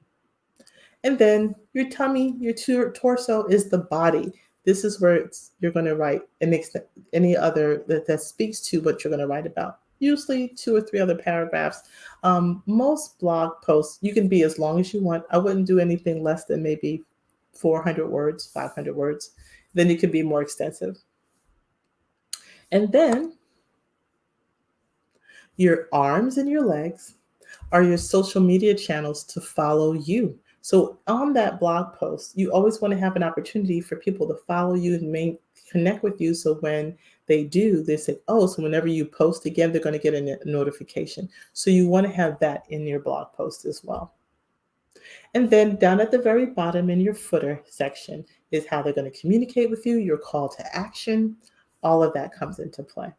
And then your tummy, your torso is the body. This is where you're going to write any other that speaks to what you're going to write about. Usually 2 or 3 other paragraphs. Most blog posts, you can be as long as you want. I wouldn't do anything less than maybe 400 words, 500 words. Then it could be more extensive. And then your arms and your legs are your social media channels to follow you. So on that blog post, you always want to have an opportunity for people to follow you and connect with you. So when they do, they say, oh, so whenever you post again, they're going to get a notification. So you want to have that in your blog post as well. And then down at the very bottom in your footer section is how they're going to communicate with you, your call to action. All of that comes into play.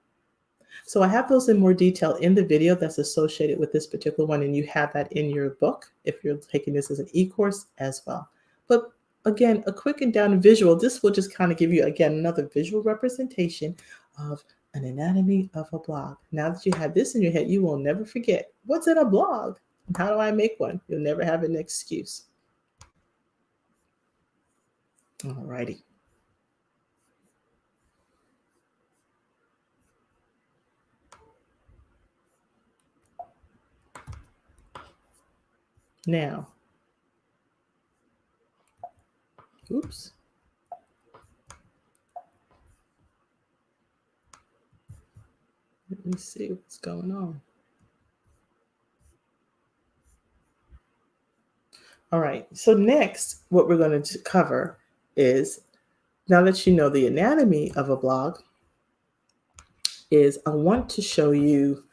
So I have those in more detail in the video that's associated with this particular one, and you have that in your book if you're taking this as an e-course as well. But again, a quick and down visual, this will just kind of give you, again, another visual representation of an anatomy of a blog. Now that you have this in your head, you will never forget what's in a blog and how do I make one. You'll never have an excuse. All righty. Now, oops. Let me see what's going on. All right, so next, what we're going to cover is, now that you know the anatomy of a blog, is I want to show you,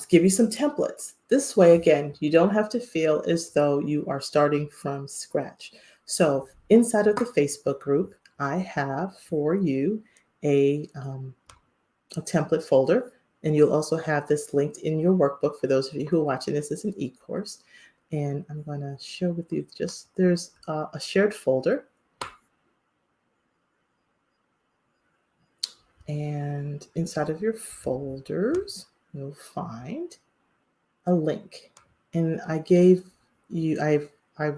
give you some templates. This way, again, you don't have to feel as though you are starting from scratch. So inside of the Facebook group, I have for you a template folder, and you'll also have this linked in your workbook for those of you who are watching this as an e-course. And I'm going to share with you just, there's a shared folder. And inside of your folders, you'll find a link. And I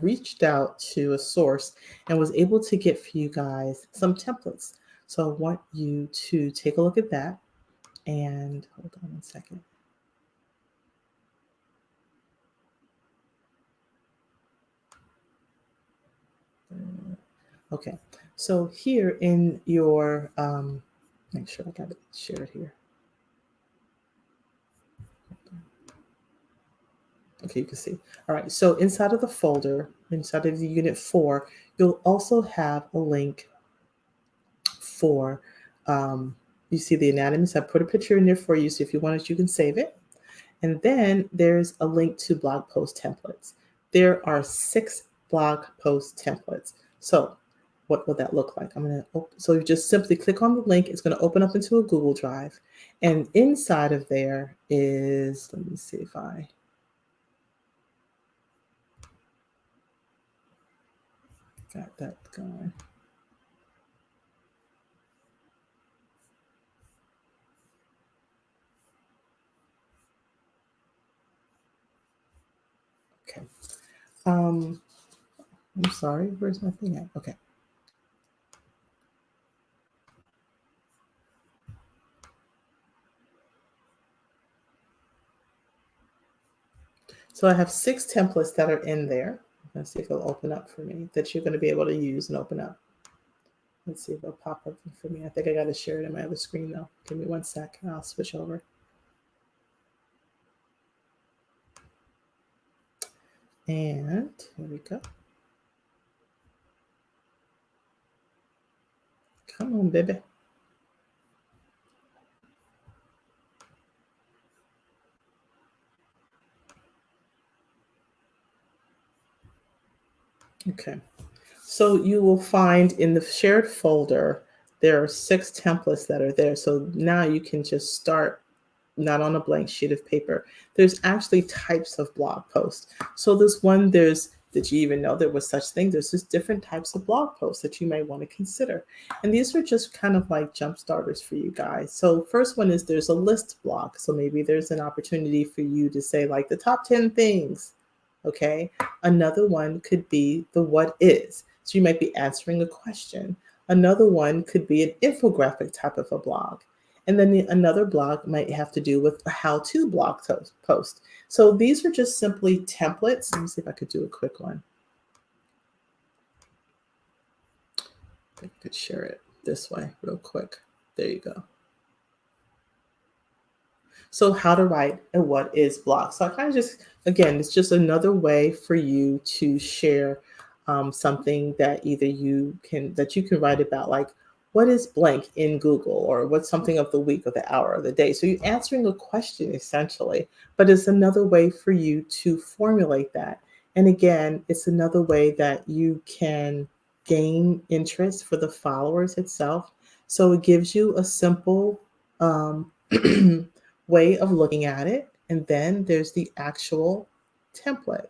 reached out to a source and was able to get for you guys some templates. So I want you to take a look at that. And hold on one second. Okay, so here in your, make sure I got it shared here. Okay, you can see. All right, so inside of the folder, inside of the Unit 4, you'll also have a link for, you see the anatomy. So I put a picture in there for you, so if you want it, you can save it. And then there's a link to blog post templates. There are 6 blog post templates. So what will that look like? So you just simply click on the link. It's going to open up into a Google Drive. And inside of there is, let me see if I got that going. Okay. I'm sorry, where's my thing at? Okay. So I have 6 templates that are in there. Let's see if it'll open up for me, that you're going to be able to use and open up. Let's see if it'll pop up for me. I think I got to share it in my other screen though. Give me 1 sec and I'll switch over. And here we go. Come on, baby. Okay. So you will find in the shared folder, there are 6 templates that are there. So now you can just start not on a blank sheet of paper. There's actually types of blog posts. So this one, did you even know there was such thing? There's just different types of blog posts that you may want to consider. And these are just kind of like jump starters for you guys. So first one is there's a list blog. So maybe there's an opportunity for you to say like the top 10 things. Okay. Another one could be the what is. So you might be answering a question. Another one could be an infographic type of a blog. And then another blog might have to do with a how-to blog post. So these are just simply templates. Let me see if I could do a quick one. I could share it this way real quick. There you go. So how to write and what is blog. So I kind of just, again, it's just another way for you to share something that either you can write about, like what is blank in Google, or what's something of the week or the hour or the day. So you're answering a question essentially, but it's another way for you to formulate that And again, it's another way that you can gain interest for the followers itself. So it gives you a simple um, way of looking at it. And then there's the actual template.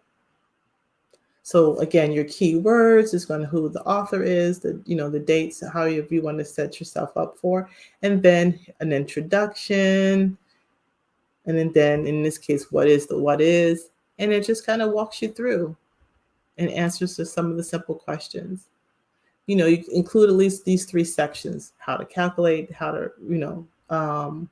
So again, your keywords is going to who the author is, the dates, how you want to set yourself up for, and then an introduction, and then in this case, what is the what is, and it just kind of walks you through and answers to some of the simple questions. You include at least these three sections: how to calculate, how to, an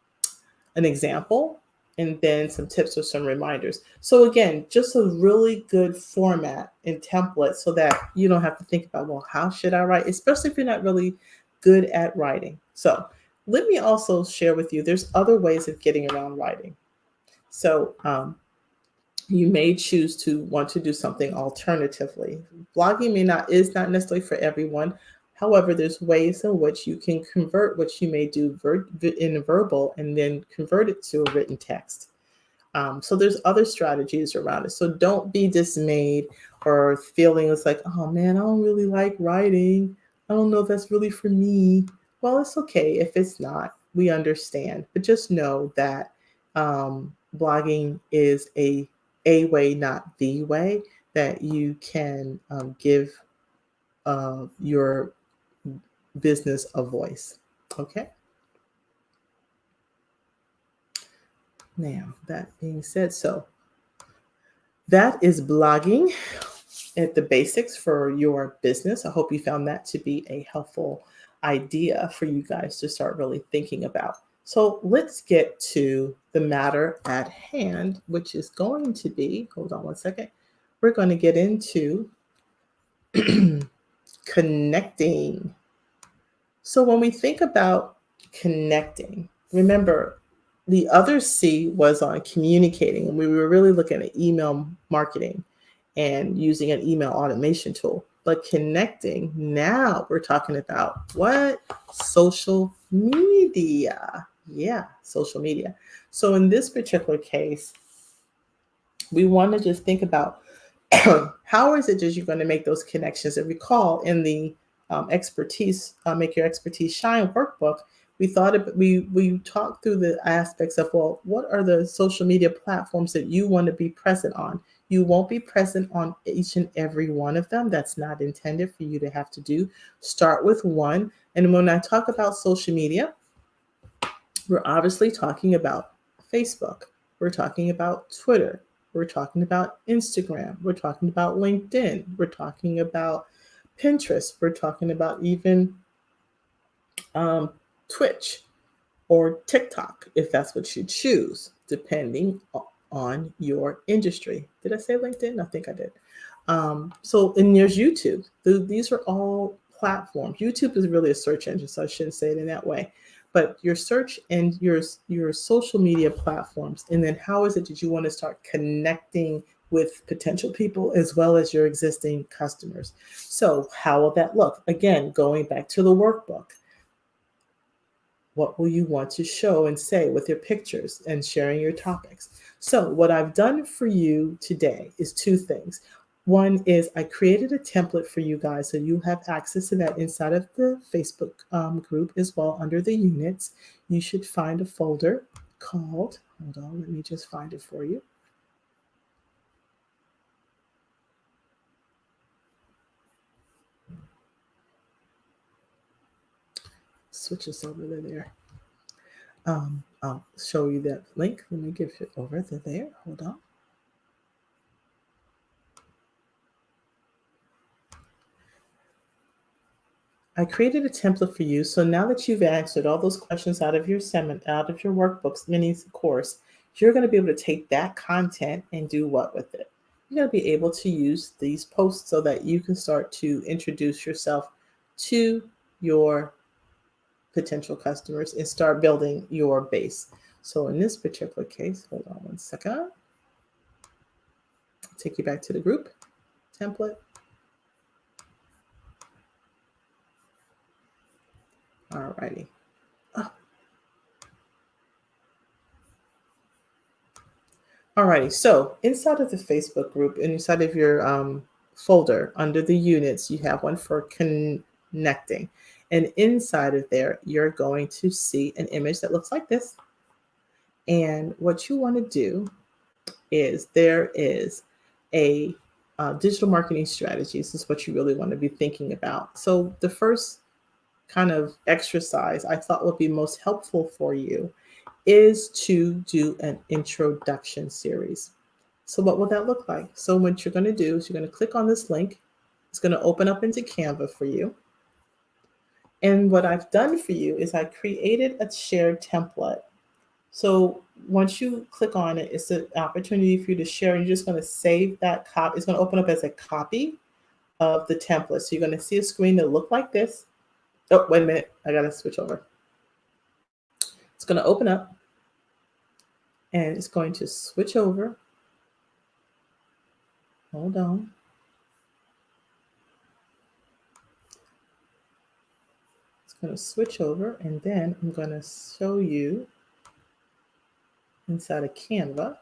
example, and then some tips or some reminders. So again, just a really good format and template so that you don't have to think about, well, how should I write, especially if you're not really good at writing. So let me also share with you, there's other ways of getting around writing. So you may choose to want to do something alternatively. Blogging is not necessarily for everyone. However, there's ways in which you can convert what you may do in verbal and then convert it to a written text. So there's other strategies around it. So don't be dismayed or feeling it's like, oh man, I don't really like writing. I don't know if that's really for me. Well, it's okay if it's not. We understand. But just know that blogging is a way, not the way, that you can give your business a voice. Okay. Now, that being said, so that is blogging at the basics for your business. I hope you found that to be a helpful idea for you guys to start really thinking about. So let's get to the matter at hand, which is going to be, hold on one second, we're going to get into connecting. So when we think about connecting, remember the other C was on communicating, and we were really looking at email marketing and using an email automation tool. But connecting, now we're talking about what? Social media. Yeah, social media. So in this particular case, we want to just think about how is it that you're going to make those connections? And recall in the Make Your Expertise Shine workbook, we talked through the aspects of, well, what are the social media platforms that you want to be present on? You won't be present on each and every one of them. That's not intended for you to have to do. Start with one. And when I talk about social media, we're obviously talking about Facebook. We're talking about Twitter. We're talking about Instagram. We're talking about LinkedIn. We're talking about Pinterest. We're talking about even Twitch or TikTok, if that's what you choose, depending on your industry. Did I say LinkedIn? I think I did. And there's YouTube. These are all platforms. YouTube is really a search engine, so I shouldn't say it in that way. But your search and your social media platforms, and then how is it that you want to start connecting with potential people as well as your existing customers? So how will that look? Again, going back to the workbook. What will you want to show and say with your pictures and sharing your topics? So what I've done for you today is two things. One is I created a template for you guys so you have access to that inside of the Facebook group as well under the units. You should find a folder called, hold on, let me just find it for you. Switch this over to there. I'll show you that link. Let me give it over to there. Hold on. I created a template for you. So now that you've answered all those questions out of your workbooks, mini course, you're going to be able to take that content and do what with it? You're going to be able to use these posts so that you can start to introduce yourself to your potential customers and start building your base. So in this particular case, hold on one second. I'll take you back to the group template. All righty. Alrighty, so inside of the Facebook group, inside of your folder under the units, you have one for connecting. And inside of there, you're going to see an image that looks like this. And what you want to do is there is a digital marketing strategies is what you really want to be thinking about. So the first kind of exercise I thought would be most helpful for you is to do an introduction series. So what will that look like? So what you're going to do is you're going to click on this link. It's going to open up into Canva for you. And what I've done for you is I created a shared template. So once you click on it, it's an opportunity for you to share. And you're just going to save that copy. It's going to open up as a copy of the template. So you're going to see a screen that look like this. Oh, wait a minute. I got to switch over. It's going to open up and it's going to switch over. Hold on. It's going to switch over and then I'm going to show you inside of Canva.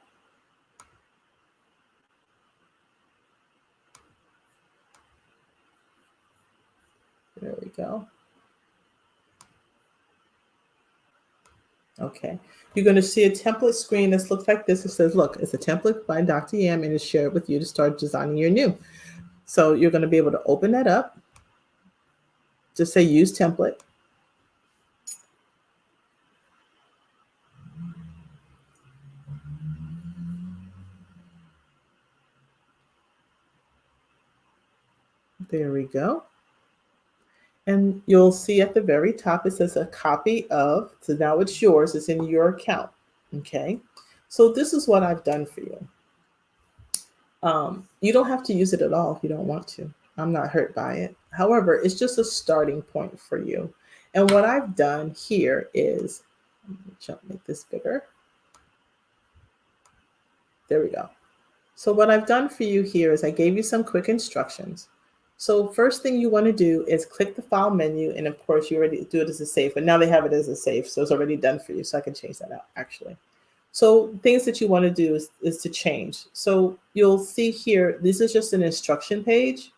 There we go. Okay, you're going to see a template screen that looks like this. It says, look, it's a template by Dr. Yam and it's shared with you to start designing your new. So you're going to be able to open that up. Just say use template. There we go. And you'll see at the very top, it says a copy of, so now it's yours, it's in your account, okay? So this is what I've done for you. You don't have to use it at all if you don't want to. I'm not hurt by it. However, it's just a starting point for you. And what I've done here is, make this bigger. There we go. So what I've done for you here is I gave you some quick instructions. So first thing you want to do is click the file menu. And of course you already do it as a save, but now they have it as a save. So it's already done for you. So I can change that out actually. So things that you want to do is to change. So you'll see here, this is just an instruction page.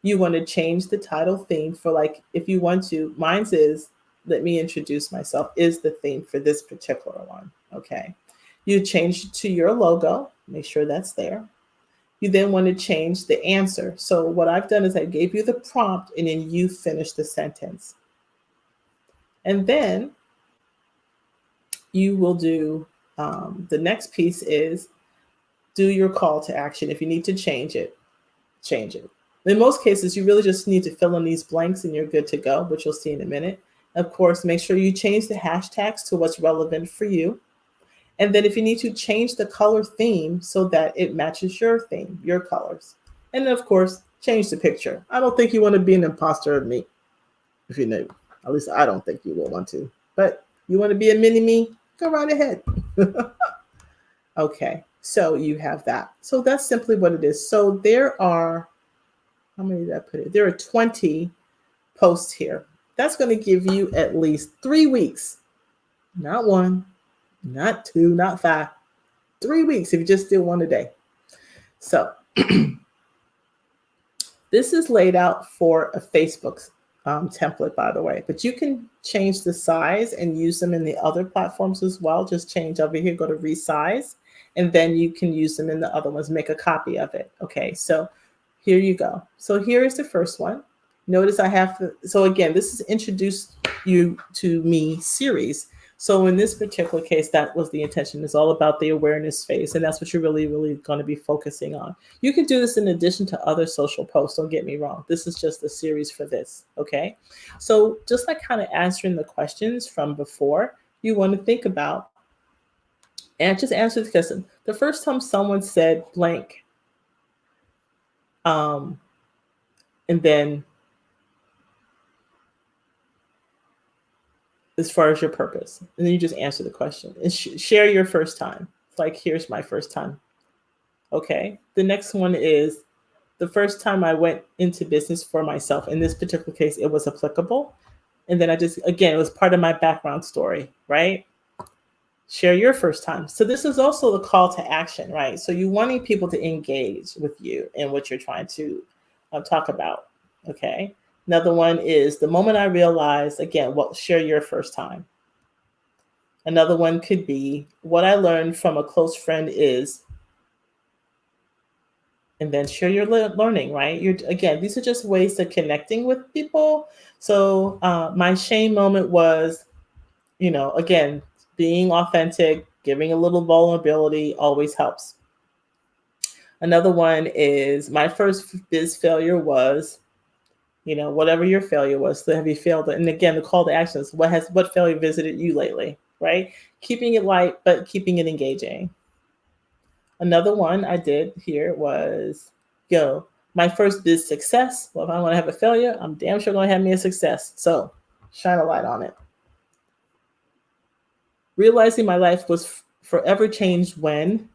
You want to change the title theme for like, if you want to, mine's is, let me introduce myself, is the theme for this particular one. Okay. You change it to your logo, make sure that's there. You then want to change the answer. So what I've done is I gave you the prompt and then you finish the sentence. And then you will do, the next piece is do your call to action. If you need to change it, change it. In most cases, you really just need to fill in these blanks and you're good to go, which you'll see in a minute. Of course, make sure you change the hashtags to what's relevant for you. And then if you need to change the color theme so that it matches your theme, your colors. And then of course, change the picture. I don't think you want to be an imposter of me. If you know, at least I don't think you will want to. But you want to be a mini me, go right ahead. Okay, so you have that. So that's simply what it is. So there are, how many did I put it? There are 20 posts here. That's going to give you at least 3 weeks. Not one, not two, not 5, 3 weeks if you just do one a day. So this is laid out for a Facebook template, by the way, but you can change the size and use them in the other platforms as well. Just change over here, go to resize, and then you can use them in the other ones, make a copy of it. Okay, so here you go. So here is the first one. Notice I have to, so again, this is introduce you to me series. So in this particular case, that was the intention. It's all about the awareness phase. And that's what you're really, really going to be focusing on. You can do this in addition to other social posts. Don't get me wrong. This is just a series for this. Okay. So just like kind of answering the questions from before, you want to think about and just answer the question. The first time someone said blank, and then as far as your purpose, and then you just answer the question and share your first time. It's like, here's my first time. Okay. The next one is the first time I went into business for myself. In this particular case, it was applicable. And then I just, again, it was part of my background story, right? Share your first time. So this is also the call to action, right? So you wanting people to engage with you and what you're trying to talk about. Okay. Another one is the moment I realized, again, what share your first time. Another one could be what I learned from a close friend is, and then share your learning, right? You're again, these are just ways of connecting with people. So my shame moment was, again, being authentic, giving a little vulnerability always helps. Another one is my first biz failure was, whatever your failure was. So have you failed? And again, the call to action is what failure visited you lately, right? Keeping it light, but keeping it engaging. Another one I did here was, my first biz success. Well, if I want to have a failure, I'm damn sure going to have me a success. So shine a light on it. Realizing my life was forever changed when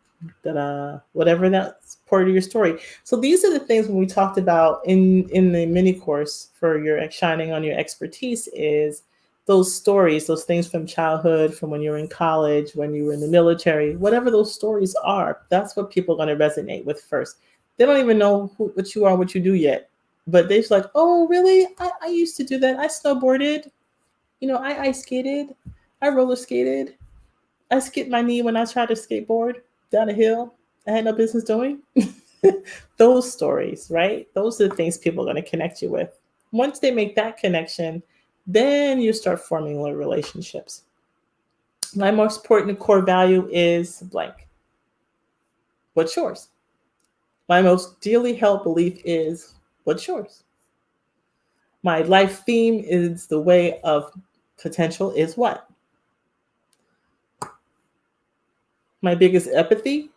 whatever that's part of your story. So these are the things when we talked about in the mini course for your shining on your expertise is those stories, those things from childhood, from when you were in college, when you were in the military, whatever those stories are, that's what people are going to resonate with first. They don't even know what you are, what you do yet, but they're just like, oh, really? I used to do that. I snowboarded, I ice skated, I roller skated, I skipped my knee when I tried to skateboard down a hill I had no business doing. Those stories, right? Those are the things people are going to connect you with. Once they make that connection, then you start forming relationships. My most important core value is blank. What's yours? My most dearly held belief is what's yours? My life theme is the way of potential is what? My biggest empathy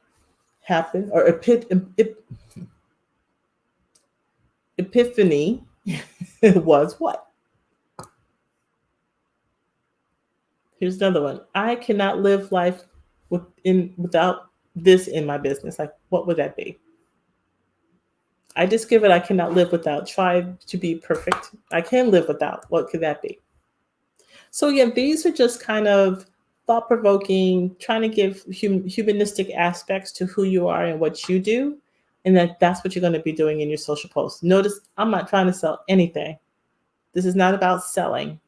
happened, or epiphany was what? Here's another one. I cannot live life without this in my business. Like, what would that be? I just give it, I cannot live without. Try to be perfect. I can live without. What could that be? So, again, these are just kind of thought provoking, trying to give humanistic aspects to who you are and what you do. And that's what you're going to be doing in your social posts. Notice I'm not trying to sell anything. This is not about selling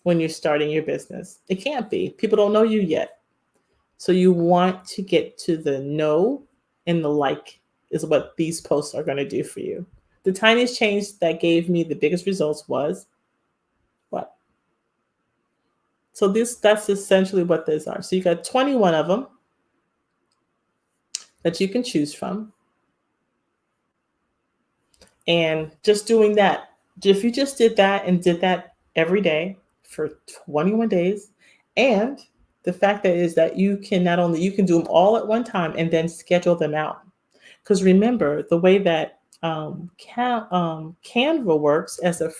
when you're starting your business. It can't be. People don't know you yet. So you want to get to the know and the like is what these posts are going to do for you. The tiniest change that gave me the biggest results was what? So that's essentially what these are. So you got 21 of them that you can choose from. And just doing that, if you just did that and did that every day for 21 days, and the fact that is that you can you can do them all at one time and then schedule them out. Because remember, the way that Canva works as a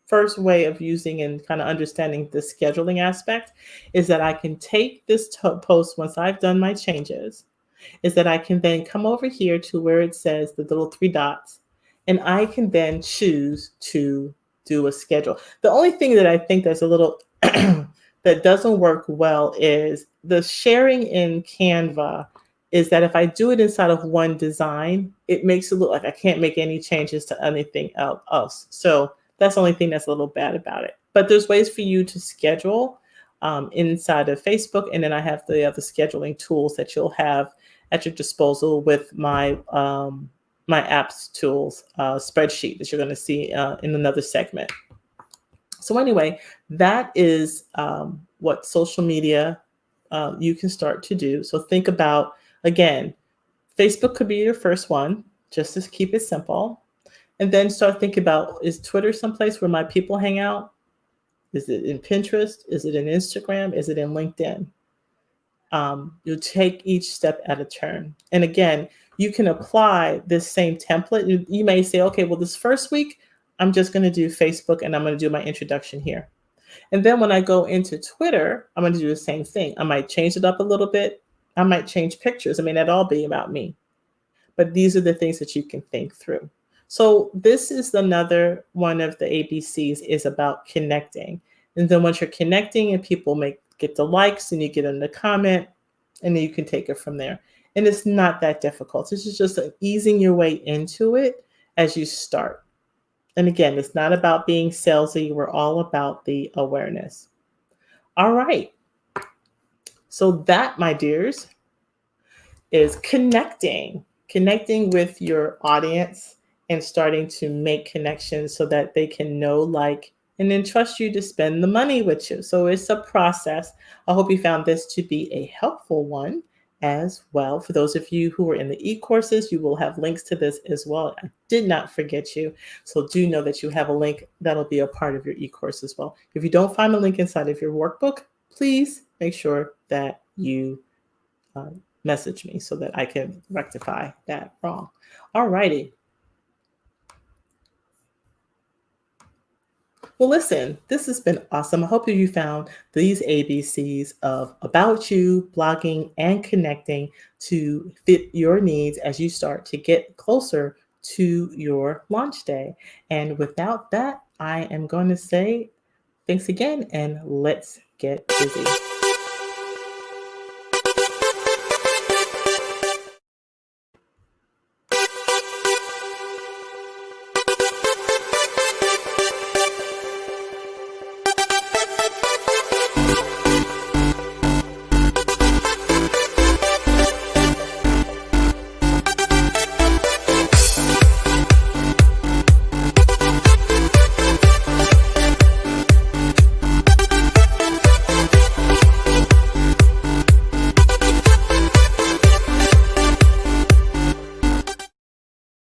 first way of using and kind of understanding the scheduling aspect is that I can take this post once I've done my changes, is that I can then come over here to where it says the little three dots, and I can then choose to do a schedule. The only thing that I think that's a little that doesn't work well is the sharing in Canva is that if I do it inside of one design, it makes it look like I can't make any changes to anything else. So that's the only thing that's a little bad about it. But there's ways for you to schedule inside of Facebook. And then I have the other scheduling tools that you'll have at your disposal with my my apps tools spreadsheet that you're going to see in another segment. So anyway, that is what social media you can start to do. So think about, again, Facebook could be your first one, just to keep it simple. And then start thinking about, is Twitter someplace where my people hang out? Is it in Pinterest? Is it in Instagram? Is it in LinkedIn? You take each step at a turn. And again, you can apply this same template. You may say, okay, well, this first week, I'm just going to do Facebook and I'm going to do my introduction here. And then when I go into Twitter, I'm going to do the same thing. I might change it up a little bit. I might change pictures. I mean, that'll all be about me. But these are the things that you can think through. So this is another one of the ABCs is about connecting. And then once you're connecting and people get the likes and you get them to comment, and then you can take it from there. And it's not that difficult. This is just easing your way into it as you start. And again, it's not about being salesy. We're all about the awareness. All right. So that, my dears, is connecting with your audience and starting to make connections so that they can know, like, and then trust you to spend the money with you. So it's a process. I hope you found this to be a helpful one as well. For those of you who are in the e-courses, you will have links to this as well. I did not forget you. So do know that you have a link that'll be a part of your e-course as well. If you don't find a link inside of your workbook, please make sure that you message me so that I can rectify that wrong. All righty. Well, listen, this has been awesome. I hope that you found these ABCs of about you, blogging, and connecting to fit your needs as you start to get closer to your launch day. And without that, I am going to say thanks again and let's get busy.